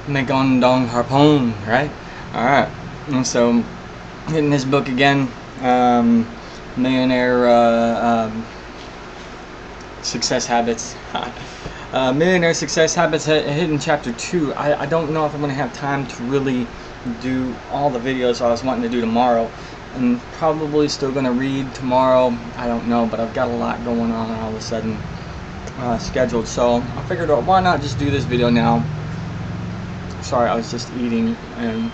Megondong Harpoon, right? All right. And so, in this book again, Millionaire Success Habits. Millionaire Success Habits, hidden chapter 2. I don't know if I'm going to have time to really do all the videos I was wanting to do tomorrow. I'm probably still going to read tomorrow. I don't know, but I've got a lot going on all of a sudden scheduled. So I figured, why not just do this video now? Sorry, I was just eating and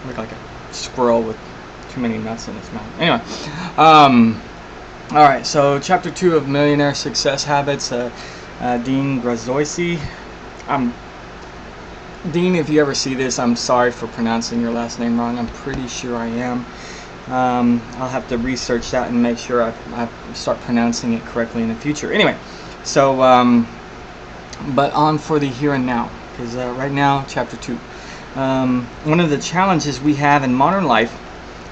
look like a squirrel with too many nuts in his mouth. Anyway, all right. So chapter 2 of Millionaire Success Habits. Dean Grazoisi. Dean, if you ever see this, I'm sorry for pronouncing your last name wrong. I'm pretty sure I am. I'll have to research that and make sure I start pronouncing it correctly in the future. Anyway, so but on for the here and now, because right now, chapter 2. One of the challenges we have in modern life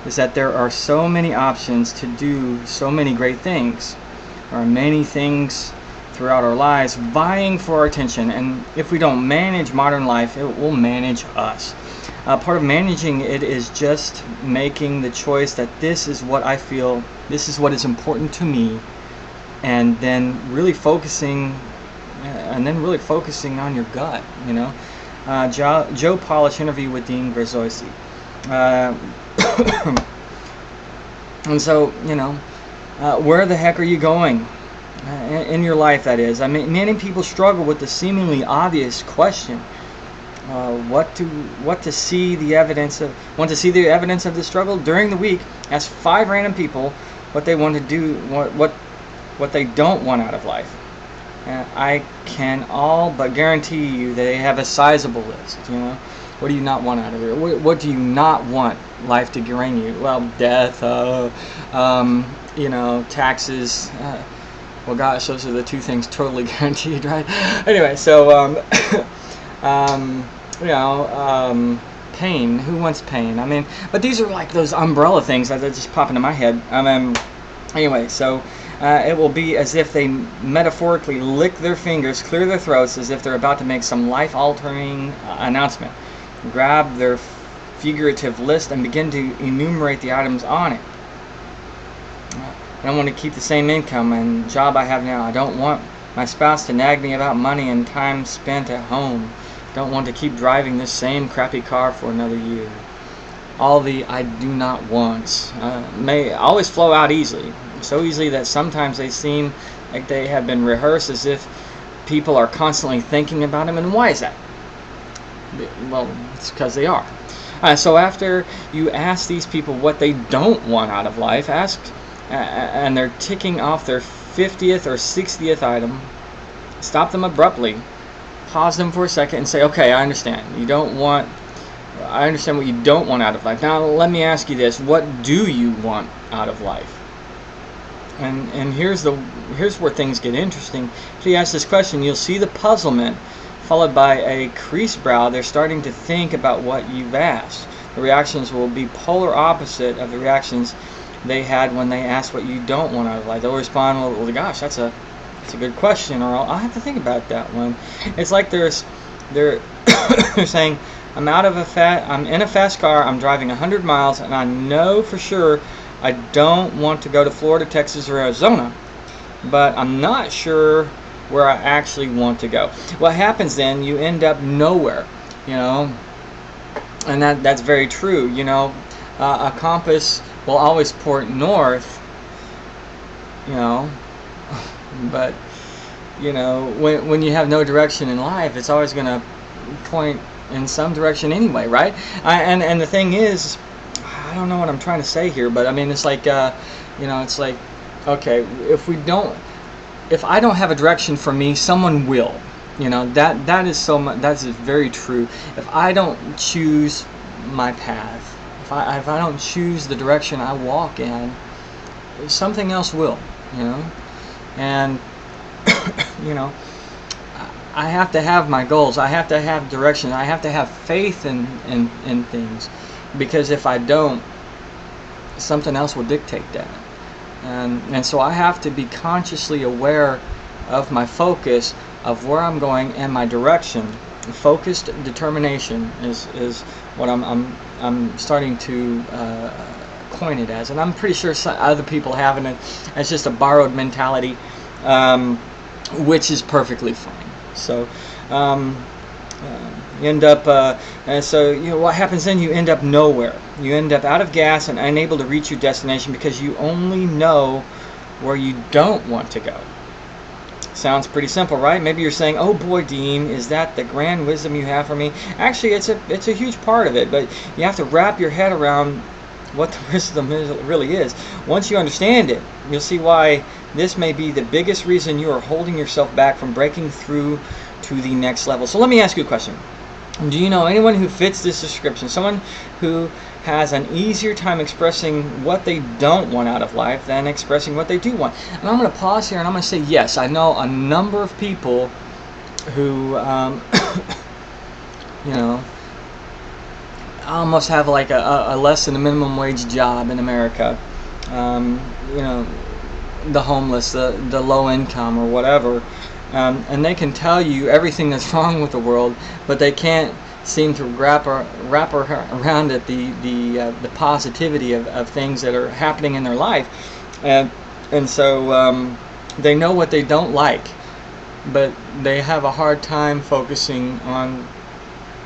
is that there are so many options to do so many great things. There are many things throughout our lives vying for our attention, and if we don't manage modern life, it will manage us. Part of managing it is just making the choice that this is what I feel, this is what is important to me, and then really focusing on your gut, you know. Joe Polish interview with Dean Grazoisi. And so, you know, where the heck are you going in your life, that is? I mean, many people struggle with the seemingly obvious question: want to see the evidence of the struggle. During the week, ask 5 random people what they want to do, what they don't want out of life. I can all but guarantee you that they have a sizable list. You know, what do you not want out of it? What do you not want life to bring you? Well, death, you know, taxes. Well, gosh, those are the 2 things totally guaranteed, right? Anyway, so you know, pain. Who wants pain? I mean, but these are like those umbrella things that just pop into my head. Anyway, so it will be as if they metaphorically lick their fingers, clear their throats, as if they're about to make some life-altering announcement. Grab their figurative list and begin to enumerate the items on it. I don't want to keep the same income and job I have now. I don't want my spouse to nag me about money and time spent at home. Don't want to keep driving this same crappy car for another year. All the I do not wants may always flow out easily. So easily that sometimes they seem like they have been rehearsed, as if people are constantly thinking about them. And why is that? Well, it's because they are. So after you ask these people what they don't want out of life, and they're ticking off their 50th or 60th item, stop them abruptly, pause them for a second, and say, okay, I understand what you don't want out of life. Now let me ask you this: what do you want out of life? And here's where things get interesting. If you ask this question, you'll see the puzzlement followed by a creased brow. They're starting to think about what you've asked. The reactions will be polar opposite of the reactions they had when they asked what you don't want out of life. They'll respond, well gosh, that's a good question, or I'll have to think about that one. It's like they're saying, I'm in a fast car, I'm driving 100 miles, and I know for sure I don't want to go to Florida, Texas, or Arizona, but I'm not sure where I actually want to go. What happens then, you end up nowhere, you know, and that's very true. You know, a compass will always point north, you know, but, you know, when you have no direction in life, it's always going to point in some direction anyway, right? And the thing is, I don't know what I'm trying to say here, but I mean, it's like, you know, it's like, okay, if I don't have a direction for me, someone will. You know, that is very true. If I don't choose my path, if I don't choose the direction I walk in, something else will. You know, and you know, I have to have my goals. I have to have direction. I have to have faith in things, because if I don't, something else will dictate that. And so I have to be consciously aware of my focus, of where I'm going, and my direction. focused determination is what I'm starting to coin it as, and I'm pretty sure some other people have it. It's just a borrowed mentality, which is perfectly fine. So you end up, and so what happens then? You end up nowhere. You end up out of gas and unable to reach your destination because you only know where you don't want to go. Sounds pretty simple, right? Maybe you're saying, "Oh boy, Dean, is that the grand wisdom you have for me?" Actually, it's a huge part of it, but you have to wrap your head around what the wisdom really is. Once you understand it, you'll see why this may be the biggest reason you are holding yourself back from breaking through to the next level. So let me ask you a question. Do you know anyone who fits this description? Someone who has an easier time expressing what they don't want out of life than expressing what they do want. And I'm going to pause here and I'm going to say, yes, I know a number of people who, almost have like a less than a minimum wage job in America. The homeless, the low income or whatever. And they can tell you everything that's wrong with the world, but they can't seem to wrap around at the positivity of things that are happening in their life, and so they know what they don't like, but they have a hard time focusing on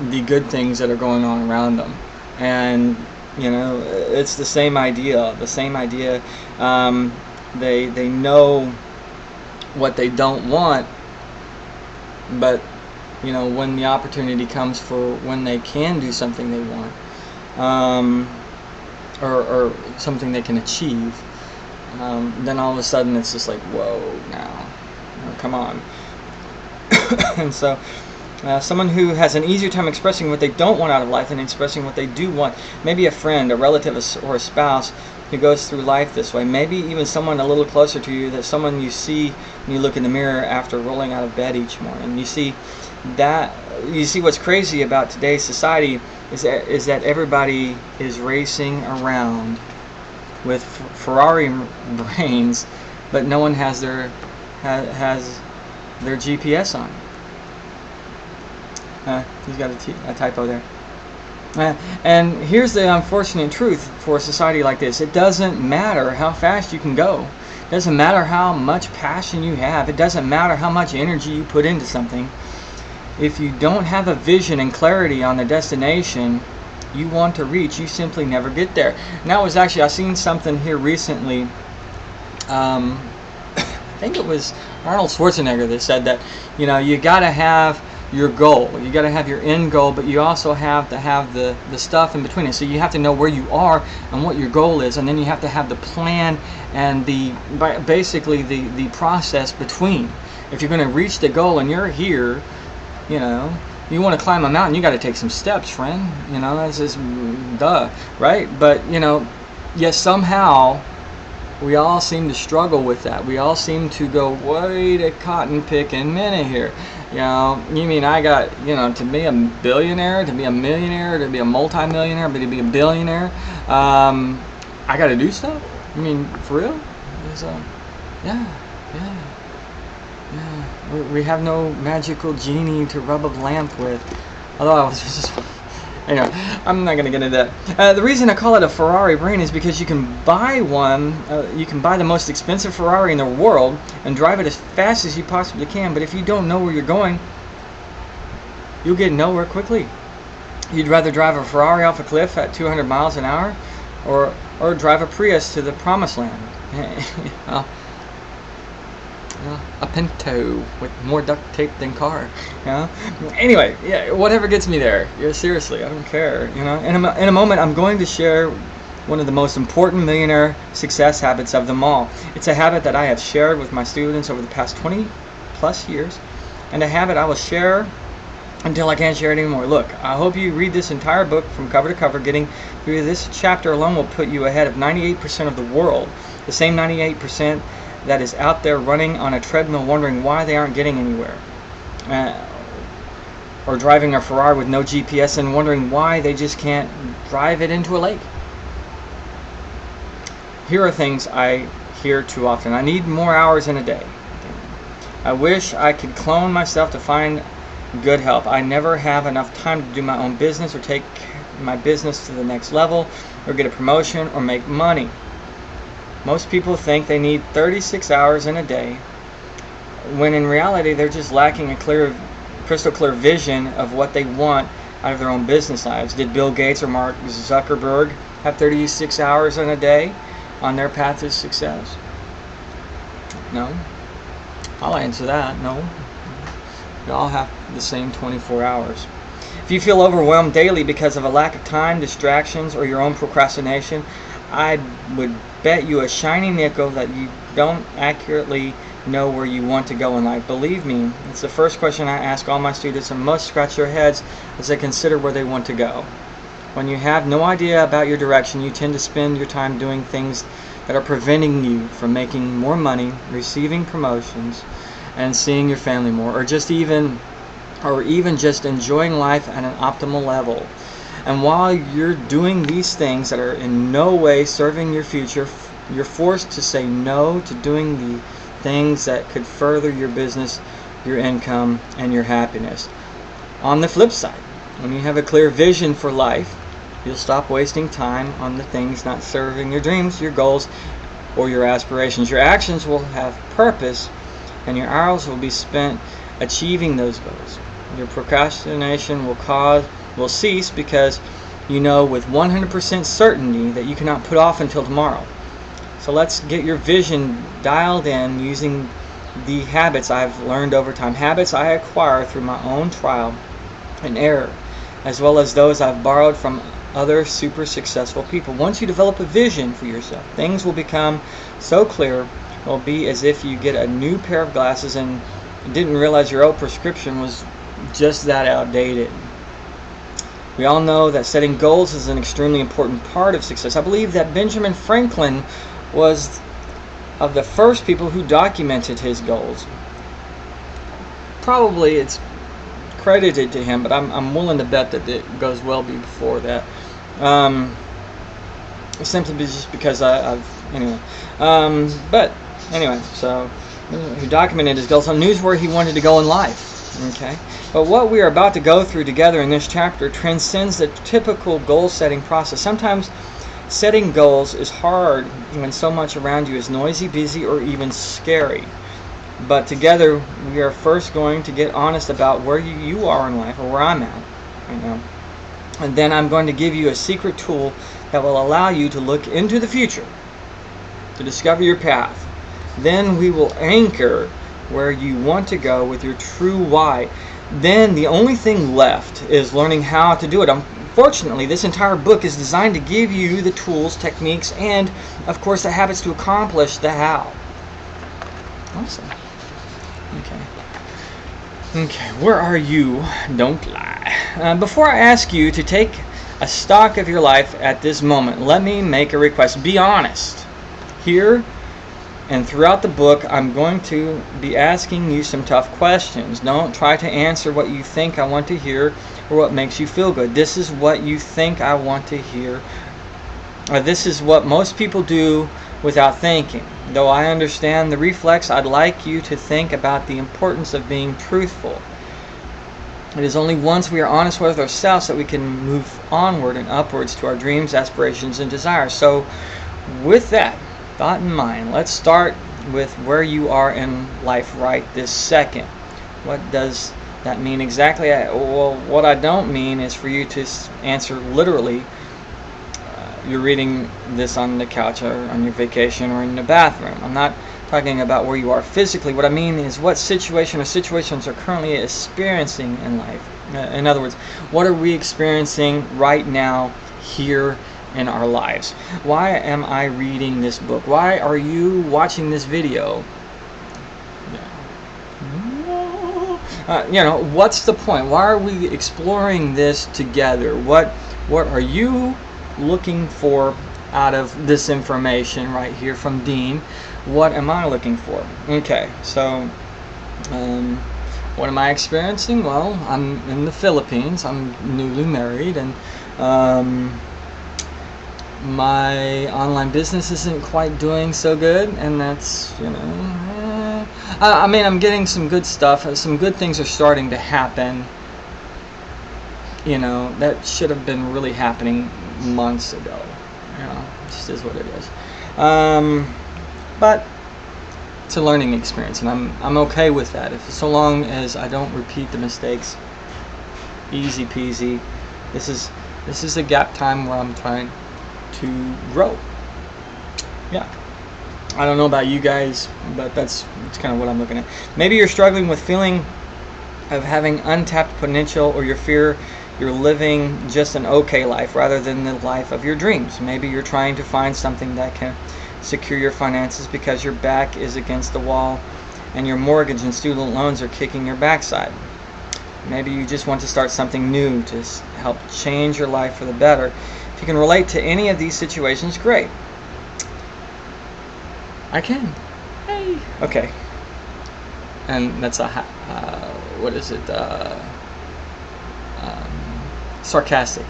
the good things that are going on around them. And it's the same idea. They know what they don't want, but when the opportunity comes for when they can do something they want, or something they can achieve, then all of a sudden it's just like, whoa, now, come on. And so someone who has an easier time expressing what they don't want out of life than expressing what they do want. Maybe a friend, a relative, or a spouse who goes through life this way. Maybe even someone a little closer to you, that someone you see when you look in the mirror after rolling out of bed each morning. You see what's crazy about today's society is that everybody is racing around with Ferrari brains, but no one has their GPS on. He's got a typo there. And here's the unfortunate truth for a society like this. It doesn't matter how fast you can go. It doesn't matter how much passion you have. It doesn't matter how much energy you put into something. If you don't have a vision and clarity on the destination you want to reach, you simply never get there. And that was actually, I seen something here recently. I think it was Arnold Schwarzenegger that said that, you got to have your goal. You got to have your end goal, but you also have to have the stuff in between it. So you have to know where you are and what your goal is, and then you have to have the plan and basically the process between. If you're going to reach the goal and you're here, you want to climb a mountain, you got to take some steps, friend. That's just duh, right? But yet somehow we all seem to struggle with that. We all seem to go, wait a cotton picking minute here. You mean I got, to be a billionaire, to be a millionaire, to be a multi-millionaire, but to be a billionaire, I got to do stuff? I mean, for real? Yeah. We have no magical genie to rub a lamp with. Although I was just... Anyway, I'm not going to get into that. The reason I call it a Ferrari Brain is because you can buy one, you can buy the most expensive Ferrari in the world and drive it as fast as you possibly can, but if you don't know where you're going, you'll get nowhere quickly. You'd rather drive a Ferrari off a cliff at 200 miles an hour or drive a Prius to the promised land. A Pinto with more duct tape than car. Anyway, whatever gets me there. Seriously, I don't care. In a moment, I'm going to share one of the most important millionaire success habits of them all. It's a habit that I have shared with my students over the past 20 plus years, and a habit I will share until I can't share it anymore. Look, I hope you read this entire book from cover to cover. Getting through this chapter alone will put you ahead of 98% of the world. The same 98% that is out there running on a treadmill wondering why they aren't getting anywhere, or driving a Ferrari with no GPS and wondering why they just can't drive it into a lake. Here are things I hear too often. I need more hours in a day. I wish I could clone myself to find good health. I never have enough time to do my own business or take my business to the next level or get a promotion or make money. Most people think they need 36 hours in a day, when in reality they're just lacking a crystal clear vision of what they want out of their own business lives. Did Bill Gates or Mark Zuckerberg have 36 hours in a day on their path to success? No. I'll answer that. No. We all have the same 24 hours. If you feel overwhelmed daily because of a lack of time, distractions, or your own procrastination, I would bet you a shiny nickel that you don't accurately know where you want to go in life. Believe me, it's the first question I ask all my students, and most scratch their heads as they consider where they want to go. When you have no idea about your direction, you tend to spend your time doing things that are preventing you from making more money, receiving promotions, and seeing your family more, or even just enjoying life at an optimal level. And while you're doing these things that are in no way serving your future, you're forced to say no to doing the things that could further your business, your income, and your happiness. On the flip side, when you have a clear vision for life, you'll stop wasting time on the things not serving your dreams, your goals, or your aspirations. Your actions will have purpose, and your hours will be spent achieving those goals. Your procrastination will cease because you know with 100% certainty that you cannot put off until tomorrow. So let's get your vision dialed in using the habits I've learned over time, habits I acquire through my own trial and error, as well as those I've borrowed from other super successful people. Once you develop a vision for yourself, things will become so clear, it will be as if you get a new pair of glasses and didn't realize your old prescription was just that outdated. We all know that setting goals is an extremely important part of success. I believe that Benjamin Franklin was of the first people who documented his goals. Probably it's credited to him, but I'm willing to bet that it goes well before that. Simply just because but anyway, so who documented his goals and knew where he wanted to go in life. Okay, but what we are about to go through together in this chapter transcends the typical goal-setting process. Sometimes setting goals is hard when so much around you is noisy, busy, or even scary. But together, we are first going to get honest about where you are in life, or where I'm at right now. And then I'm going to give you a secret tool that will allow you to look into the future, to discover your path. Then we will anchor where you want to go with your true why. Then the only thing left is learning how to do it. Unfortunately, this entire book is designed to give you the tools, techniques, and of course the habits to accomplish the how. Awesome. Okay, where are you? Don't lie. Before I ask you to take a stock of your life at this moment, let me make a request. Be honest. Here and throughout the book, I'm going to be asking you some tough questions. Don't try to answer what you think I want to hear or what makes you feel good. This is what you think I want to hear. This is what most people do without thinking. Though I understand the reflex, I'd like you to think about the importance of being truthful. It is only once we are honest with ourselves that we can move onward and upwards to our dreams, aspirations, and desires. So with that thought in mind, let's start with where you are in life right this second. What does that mean exactly? Well, what I don't mean is for you to answer literally. You're reading this on the couch or on your vacation or in the bathroom. I'm not talking about where you are physically. What I mean is what situation or situations are currently experiencing in life. In other words, what are we experiencing right now here in our lives? Why am I reading this book? Why are you watching this video? What's the point? Why are we exploring this together? What are you looking for out of this information right here from Dean? What am I looking for? Okay, so what am I experiencing? Well, I'm in the Philippines. I'm newly married, and my online business isn't quite doing so good, and that's I mean, I'm getting some good stuff. Some good things are starting to happen. That should have been really happening months ago. It just is what it is. But it's a learning experience, and I'm okay with that. So long as I don't repeat the mistakes, easy peasy. This is a gap time where I'm trying to grow. Yeah. I don't know about you guys, but that's kind of what I'm looking at. Maybe you're struggling with feeling of having untapped potential, or you fear you're living just an okay life rather than the life of your dreams. Maybe you're trying to find something that can secure your finances because your back is against the wall and your mortgage and student loans are kicking your backside. Maybe you just want to start something new to help change your life for the better. If you can relate to any of these situations, great. I can. Hey. Okay. And that's what is it? Sarcastic.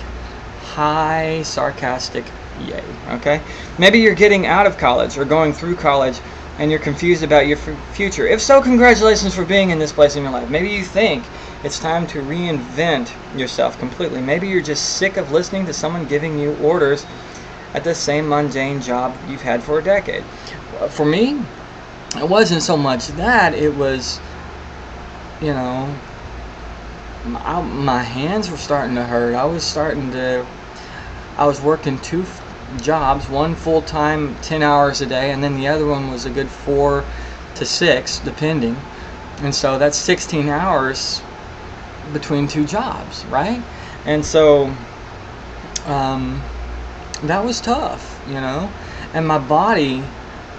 Hi, sarcastic. Yay. Okay. Maybe you're getting out of college or going through college and you're confused about your future. If so, congratulations for being in this place in your life. Maybe you think it's time to reinvent yourself completely. Maybe you're just sick of listening to someone giving you orders at the same mundane job you've had for a decade. For me, it wasn't so much that. It was, my hands were starting to hurt. I was working two jobs, one full-time 10 hours a day, and then the other one was a good 4 to 6 depending, and so that's 16 hours between two jobs, right? And so that was tough, and my body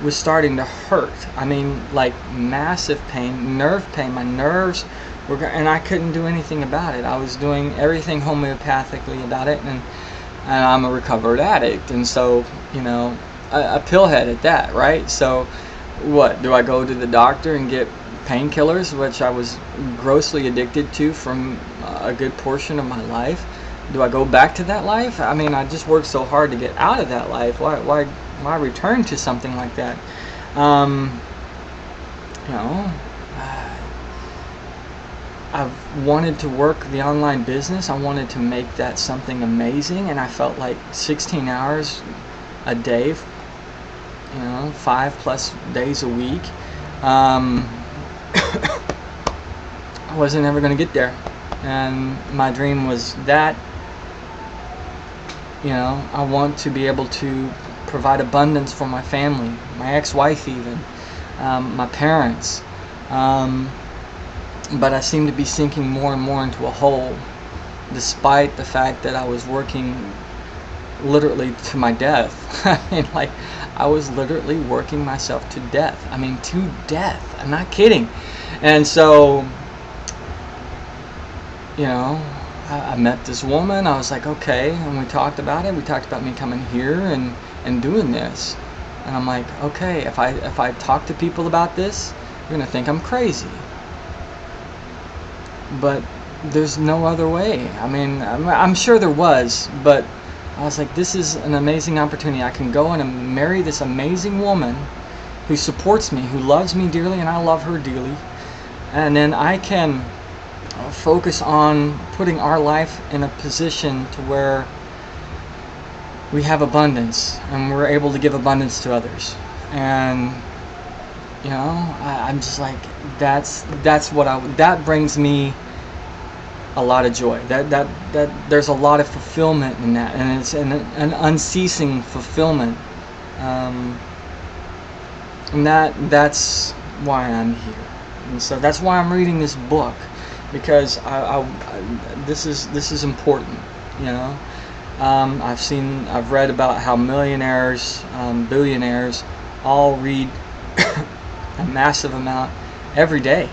was starting to hurt. I mean, like massive pain, nerve pain. My nerves were, and I couldn't do anything about it. I was doing everything homeopathically about it, and I'm a recovered addict, and so a pillhead at that, right? So what, do I go to the doctor and get painkillers, which I was grossly addicted to from a good portion of my life? Do I go back to that life? I mean, I just worked so hard to get out of that life. Why return to something like that? I've wanted to work the online business. I wanted to make that something amazing, and I felt like 16 hours a day, 5+ days a week, I wasn't ever going to get there. And my dream was that, I want to be able to provide abundance for my family, my ex-wife even, my parents. But I seemed to be sinking more and more into a hole, despite the fact that I was working literally to my death. I mean, like, I was literally working myself to death. I mean, to death. I'm not kidding. And so, I met this woman. I was like, okay, and we talked about it. We talked about me coming here and doing this. And I'm like, okay, if I talk to people about this, you're gonna think I'm crazy. But there's no other way. I mean, I'm sure there was, but I was like, this is an amazing opportunity. I can go and marry this amazing woman who supports me, who loves me dearly, and I love her dearly. And then I can focus on putting our life in a position to where we have abundance and we're able to give abundance to others. And I'm just like, that brings me a lot of joy. That there's a lot of fulfillment in that, and it's an unceasing fulfillment. And that's why I'm here. And so that's why I'm reading this book, because this is important. I've read about how millionaires, billionaires all read a massive amount every day,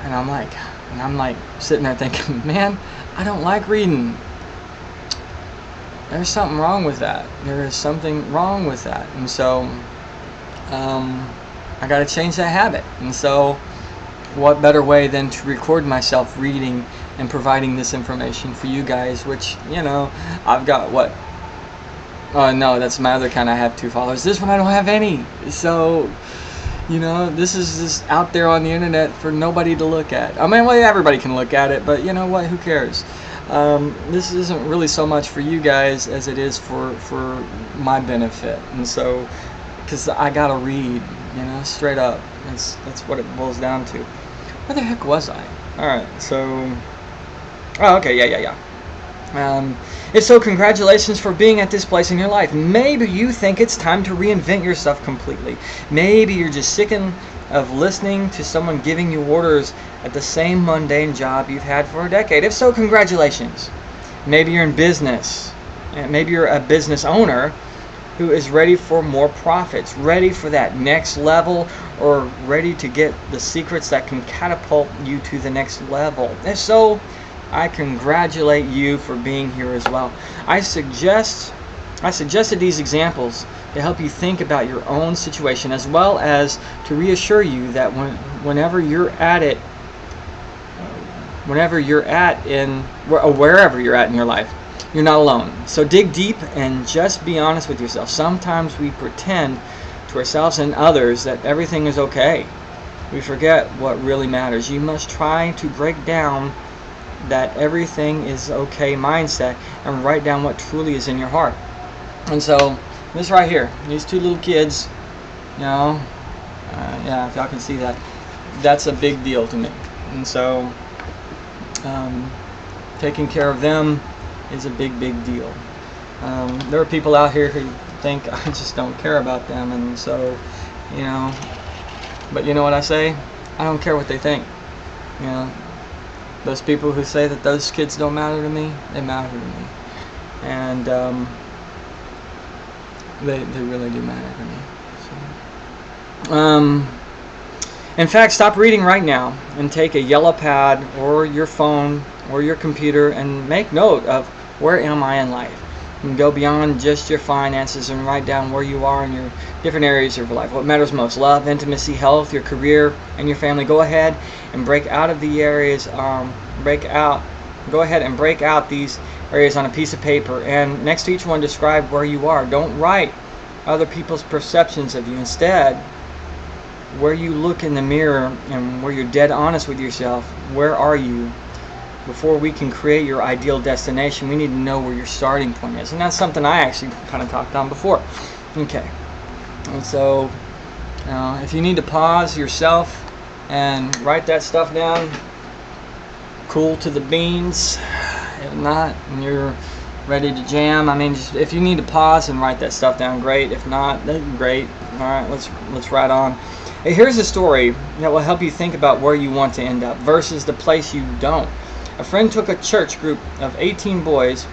and I'm like sitting there thinking, man, I don't like reading. There's something wrong with that. There is something wrong with that, and so I got to change that habit. And so, what better way than to record myself reading and providing this information for you guys, which I've got what. Oh no, that's my other account. I have 2 followers. This one I don't have any. So This is just out there on the internet for nobody to look at. I mean, well, everybody can look at it, but you know what? Who cares? This isn't really so much for you guys as it is for my benefit. And so, because I gotta read, straight up. That's what it boils down to. Where the heck was I? All right, so. Oh, okay, yeah. If so, congratulations for being at this place in your life. Maybe you think it's time to reinvent yourself completely. Maybe you're just sick of listening to someone giving you orders at the same mundane job you've had for a decade. If so, congratulations. Maybe you're in business. Maybe you're a business owner who is ready for more profits, ready for that next level, or ready to get the secrets that can catapult you to the next level. If so, I congratulate you for being here as well. I suggested these examples to help you think about your own situation, as well as to reassure you that wherever you're at in your life, you're not alone. So dig deep and just be honest with yourself. Sometimes we pretend to ourselves and others that everything is okay. We forget what really matters. You must try to break down that everything is okay mindset and write down what truly is in your heart. And so this right here, these two little kids, if y'all can see that, that's a big deal to me. And so taking care of them is a big deal. There are people out here who think I just don't care about them, and so but you know what I say? I don't care what they think. Those people who say that those kids don't matter to me, they matter to me. And they really do matter to me. So, in fact, stop reading right now and take a yellow pad or your phone or your computer and make note of where am I in life. And go beyond just your finances and write down where you are in your different areas of your life. What matters most: love, intimacy, health, your career, and your family. Go ahead and break out of the areas. Go ahead and break out these areas on a piece of paper, and next to each one, describe where you are. Don't write other people's perceptions of you. Instead, where you look in the mirror and where you're dead honest with yourself, where are you? Before we can create your ideal destination, we need to know where your starting point is. And that's something I actually kind of talked on before. Okay. And so, if you need to pause yourself and write that stuff down, cool to the beans. If not, and you're ready to jam, just if you need to pause and write that stuff down, great. If not, then great. All right, let's ride on. Hey, here's a story that will help you think about where you want to end up versus the place you don't. A friend took a church group of 18 boys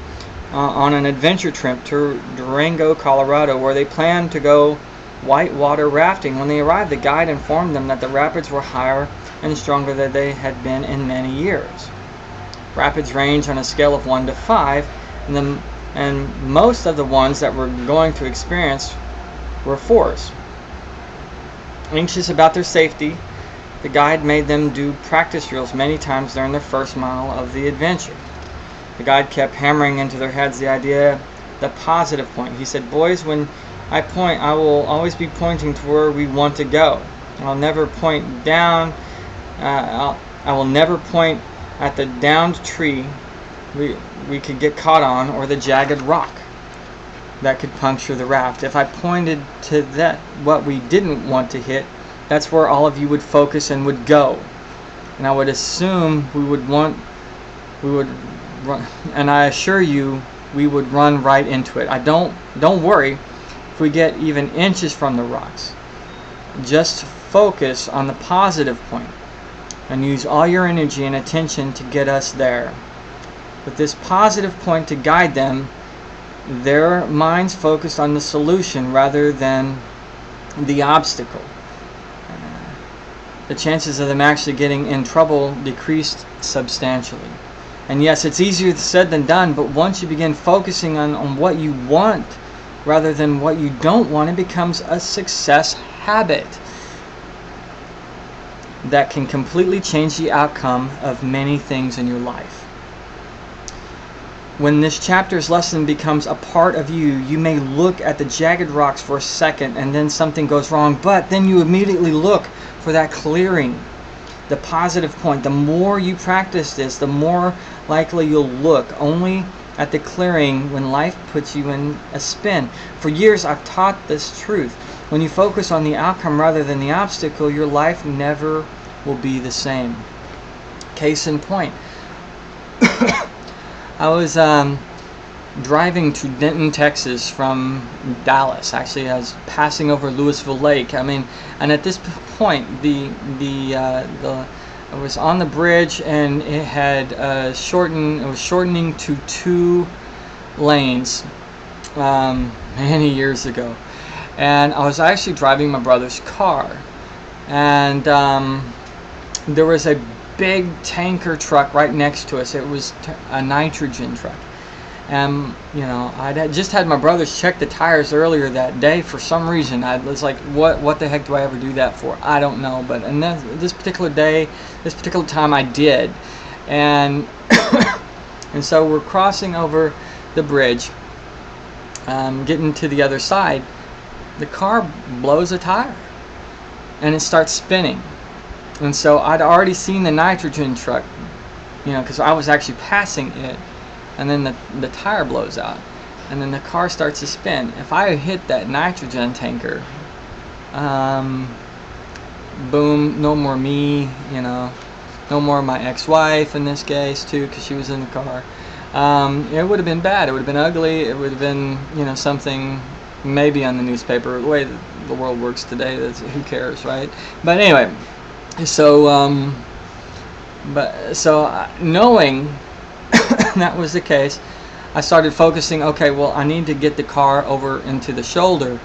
on an adventure trip to Durango, Colorado, where they planned to go whitewater rafting. When they arrived, the guide informed them that the rapids were higher and stronger than they had been in many years. Rapids range on a scale of 1 to 5, and most of the ones that we're going to experience were 4s. Anxious about their safety, the guide made them do practice drills many times during the first mile of the adventure. The guide kept hammering into their heads the idea, the positive point. He said, "Boys, when I point, I will always be pointing to where we want to go. I'll never point down. I will never point at the downed tree we could get caught on, or the jagged rock that could puncture the raft. If I pointed to what we didn't want to hit, that's where all of you would focus and would go. And I would assume we would run, and I assure you, we would run right into it. Don't worry if we get even inches from the rocks. Just focus on the positive point and use all your energy and attention to get us there. With this positive point to guide them, their minds focused on the solution rather than the obstacle. The chances of them actually getting in trouble decreased substantially. And yes, it's easier said than done, but once you begin focusing on what you want rather than what you don't want, it becomes a success habit that can completely change the outcome of many things in your life. when this chapter's lesson becomes a part of you, you may look at the jagged rocks for a second and then something goes wrong, but then you immediately look for that clearing, the positive point. The more you practice this, the more likely you'll look only at the clearing when life puts you in a spin. For years I've taught this truth. When you focus on the outcome rather than the obstacle, your life never will be the same. Case in point, I was driving to Denton, Texas from Dallas. Actually, I was passing over Louisville Lake. I mean, and at this point, I was on the bridge, and it had shortened. It was shortening to 2 lanes many years ago, and I was actually driving my brother's car, and there was a big tanker truck right next to us. It was a nitrogen truck. And, you know, I just had my brothers check the tires earlier that day for some reason. I was like, what the heck do I ever do that for? I don't know. But and this particular day, this particular time, I did. And and so we're crossing over the bridge, getting to the other side. The car blows a tire, and it starts spinning. And so I'd already seen the nitrogen truck, you know, because I was actually passing it. And then the tire blows out, and then the car starts to spin. If I hit that nitrogen tanker, boom, no more me, you know, no more my ex-wife in this case too, because she was in the car. It would have been bad. It would have been ugly. It would have been, you know, something maybe on the newspaper. The way the world works today, who cares, right? But anyway, so knowing that was the case, I started focusing, okay, well, I need to get the car over into the shoulder.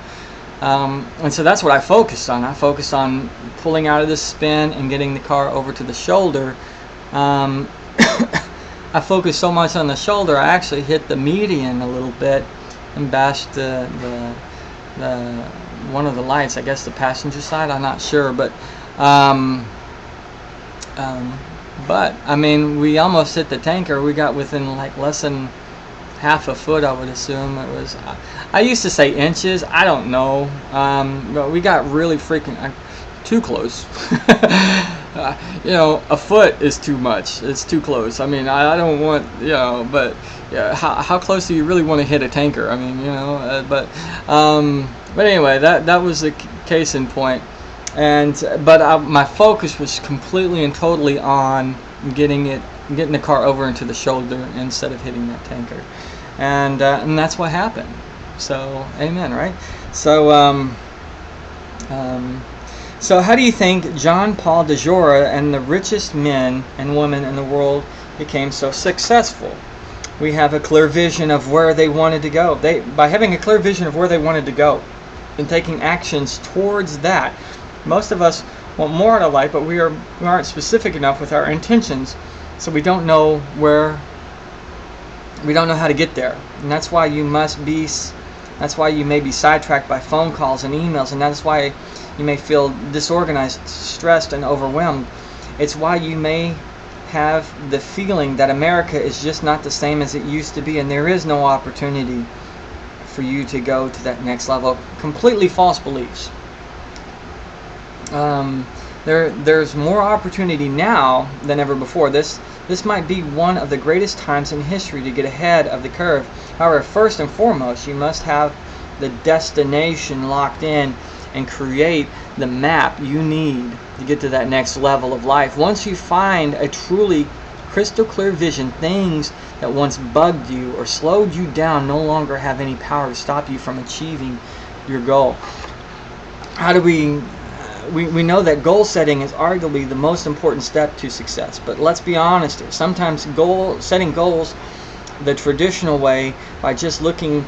And so that's what I focused on. I focused on pulling out of the spin and getting the car over to the shoulder. I focused so much on the shoulder, I actually hit the median a little bit and bashed the one of the lights, I guess the passenger side, I'm not sure, but I mean, we almost hit the tanker. We got within like less than half a foot, I would assume. It was, I used to say inches, I don't know, but we got really freaking too close. You know, a foot is too much. It's too close. I mean, I don't want, you know, but yeah, how close do you really want to hit a tanker? I mean, you know, but anyway, that was the case in point. But my focus was completely and totally on getting the car over into the shoulder instead of hitting that tanker, and that's what happened. So, amen, right? So, so how do you think John Paul de Youre and the richest men and women in the world became so successful? We have a clear vision of where they wanted to go. By having a clear vision of where they wanted to go and taking actions towards that. Most of us want more out of life, but we aren't specific enough with our intentions, so we don't know how to get there. And that's why you may be sidetracked by phone calls and emails, and that's why you may feel disorganized, stressed, and overwhelmed. It's why you may have the feeling that America is just not the same as it used to be, and there is no opportunity for you to go to that next level. Completely false beliefs. There's more opportunity now than ever before. This might be one of the greatest times in history to get ahead of the curve. However, first and foremost, you must have the destination locked in and create the map you need to get to that next level of life. Once you find a truly crystal clear vision, things that once bugged you or slowed you down no longer have any power to stop you from achieving your goal. How do we know that goal setting is arguably the most important step to success, but let's be honest here. Sometimes setting goals the traditional way, by just looking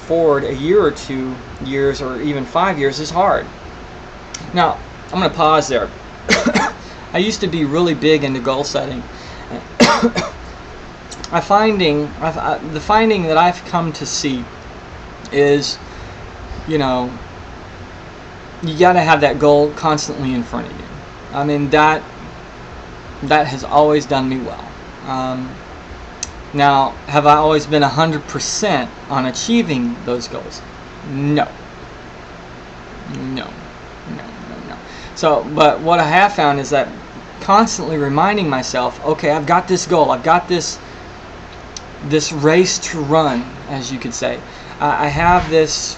forward a year or 2 years or even 5 years, is hard. Now, I'm going to pause there. I used to be really big into goal setting. The finding that I've come to see is, you know, you got to have that goal constantly in front of you. I mean, that has always done me well. Now, have I always been 100% on achieving those goals? No. No. No. So, but what I have found is that constantly reminding myself, okay, I've got this goal, I've got this race to run, as you could say. I have this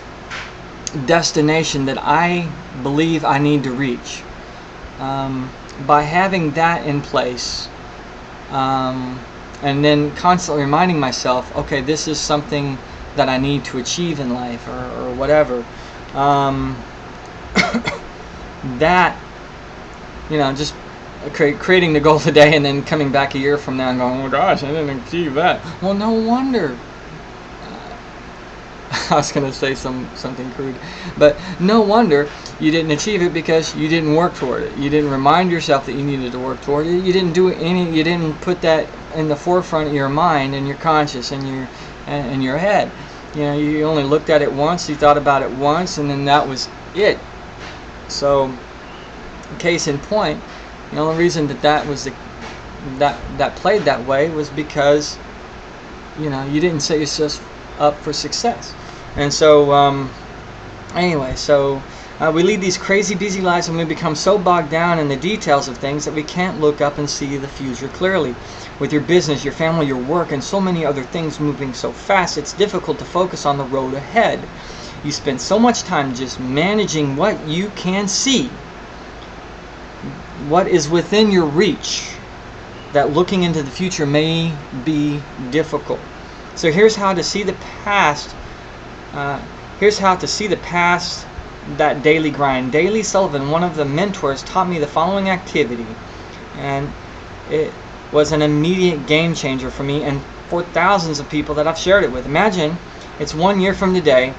destination that I believe I need to reach. By having that in place, and then constantly reminding myself, okay, this is something that I need to achieve in life, or whatever. That, just creating the goal today and then coming back a year from now and going, oh gosh, I didn't achieve that. Well, no wonder. I was going to say something crude, but no wonder you didn't achieve it, because you didn't work toward it. You didn't remind yourself that you needed to work toward it. You didn't you didn't put that in the forefront of your mind and your conscious and your head. You only looked at it once, you thought about it once, and then that was it. So, case in point, the only reason that was that played that way was because you didn't set yourself up for success. And so anyway, we lead these crazy busy lives, and we become so bogged down in the details of things that we can't look up and see the future clearly. With your business, your family, your work, and so many other things moving so fast, it's difficult to focus on the road ahead. You spend so much time just managing what you can see, what is within your reach, that looking into the future may be difficult. So here's how to see the past. That daily grind. Daley Sullivan, one of the mentors, taught me the following activity, and it was an immediate game changer for me and for thousands of people that I've shared it with. Imagine it's 1 year from today,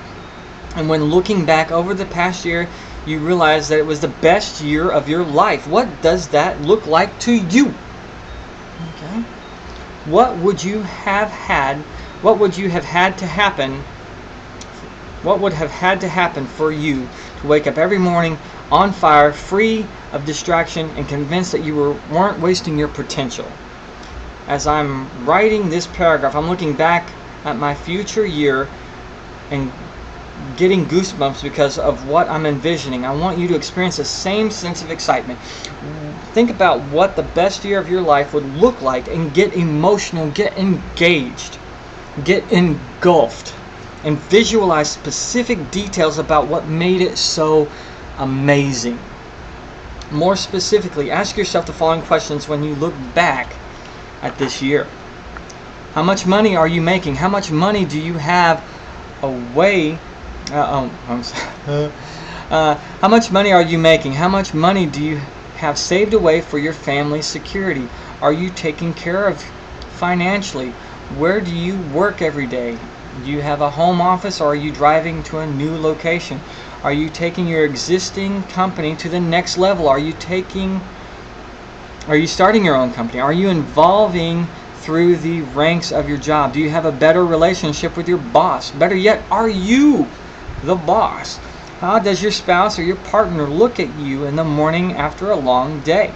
and when looking back over the past year, you realize that it was the best year of your life. What does that look like to you? Okay. What would you have had? What would you have had to happen? What would have had to happen for you to wake up every morning on fire, free of distraction, and convinced that you weren't wasting your potential? As I'm writing this paragraph, I'm looking back at my future year and getting goosebumps because of what I'm envisioning. I want you to experience the same sense of excitement. Think about what the best year of your life would look like and get emotional, get engaged, get engulfed, and visualize specific details about what made it so amazing. More specifically, ask yourself the following questions when you look back at this year. How much money are you making? How much money do you have away? How much money are you making? How much money do you have saved away for your family's security? Are you taken care of financially? Where do you work every day? Do you have a home office, or are you driving to a new location? Are you taking your existing company to the next level? Are you starting your own company? Are you evolving through the ranks of your job? Do you have a better relationship with your boss? Better yet, are you the boss? How does your spouse or your partner look at you in the morning after a long day?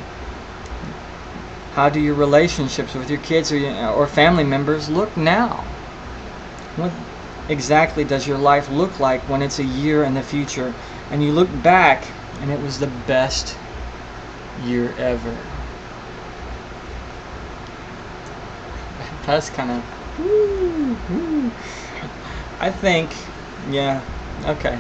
How do your relationships with your kids or family members look now? What exactly does your life look like when it's a year in the future and you look back and it was the best year ever? That's kind of, I think, yeah, okay.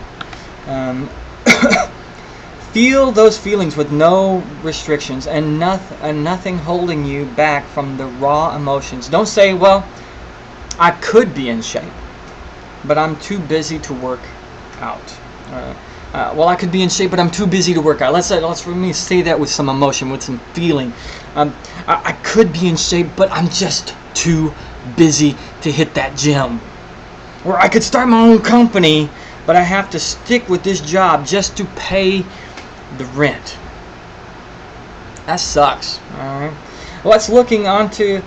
Feel those feelings with no restrictions and nothing holding you back from the raw emotions. Don't say, well, I could be in shape, but I'm too busy to work out. Well, I could be in shape, but I'm too busy to work out. Let's let me say that with some emotion, with some feeling. I could be in shape, but I'm just too busy to hit that gym. Or I could start my own company, but I have to stick with this job just to pay the rent. That sucks. All right. What's looking into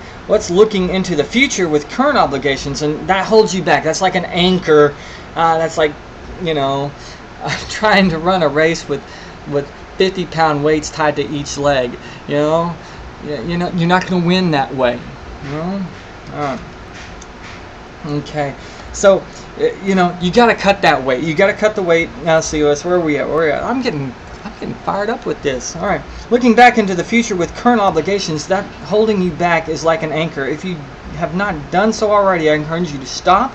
the future with current obligations, and that holds you back. That's like an anchor. That's like, trying to run a race with 50-pound weights tied to each leg. You're not going to win that way. Okay, so you know, you got to cut that weight. You got to cut the weight. Now, see us. Where are we at? Where are we at? I'm getting fired up with this. All right, looking back into the future with current obligations, that holding you back is like an anchor. If you have not done so already, I encourage you to stop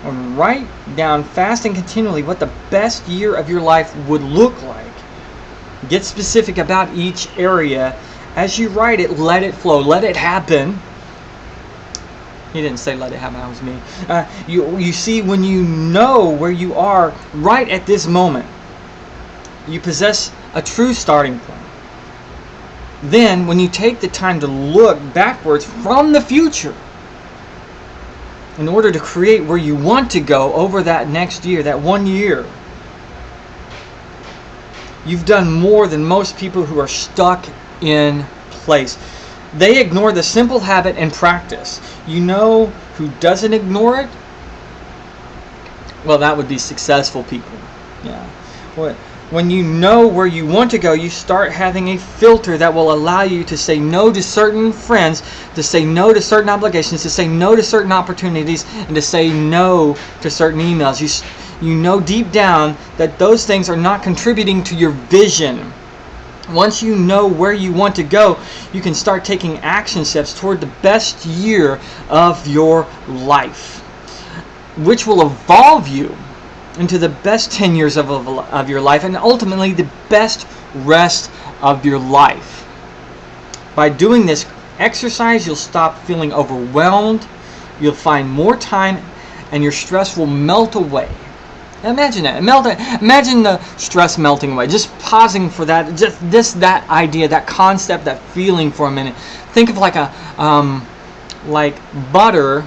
and write down fast and continually what the best year of your life would look like. Get specific about each area. As you write it, let it flow. Let it happen. He didn't say let it happen, that was me. You see, when you know where you are right at this moment, you possess a true starting point. Then, when you take the time to look backwards from the future, in order to create where you want to go over that next year, that 1 year, you've done more than most people who are stuck in place. They ignore the simple habit and practice. You know who doesn't ignore it? Well, that would be successful people. Yeah. When you know where you want to go, you start having a filter that will allow you to say no to certain friends, to say no to certain obligations, to say no to certain opportunities, and to say no to certain emails. You know deep down that those things are not contributing to your vision. Once you know where you want to go, you can start taking action steps toward the best year of your life, which will evolve you into the best 10 years of your life, and ultimately the best rest of your life. By doing this exercise, you'll stop feeling overwhelmed, you'll find more time, and your stress will melt away. Imagine that. Imagine the stress melting away. Just pausing for that. That idea, that concept, that feeling for a minute. Think of like like butter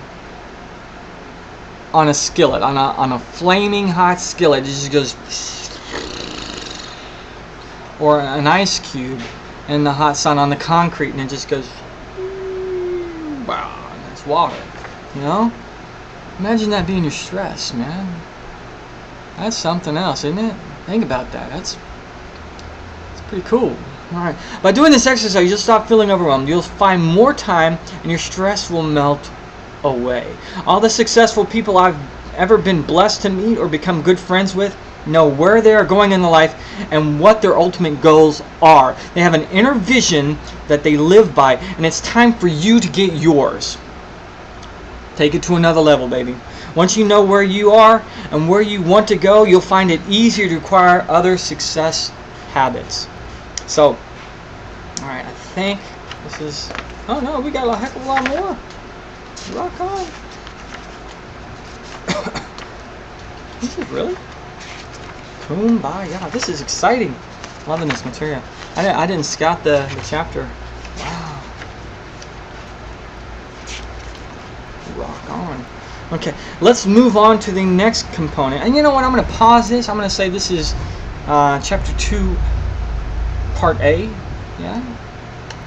on a skillet, on a flaming hot skillet. It just goes, or an ice cube in the hot sun on the concrete, and it just goes, wow, and that's water. You know? Imagine that being your stress, man. That's something else, isn't it? Think about that. That's pretty cool. All right. By doing this exercise, you'll stop feeling overwhelmed. You'll find more time, and your stress will melt away. All the successful people I've ever been blessed to meet or become good friends with know where they are going in life and what their ultimate goals are. They have an inner vision that they live by, and it's time for you to get yours. Take it to another level, baby. Once you know where you are and where you want to go, you'll find it easier to acquire other success habits. So, all right, I think this is... Oh no, we got a heck of a lot more. Rock on. This is really... Kumbaya. This is exciting. Loving this material. I didn't scout the chapter. Wow. Rock on. Okay, let's move on to the next component. And you know what? I'm going to pause this. I'm going to say this is Chapter 2, Part A. Yeah?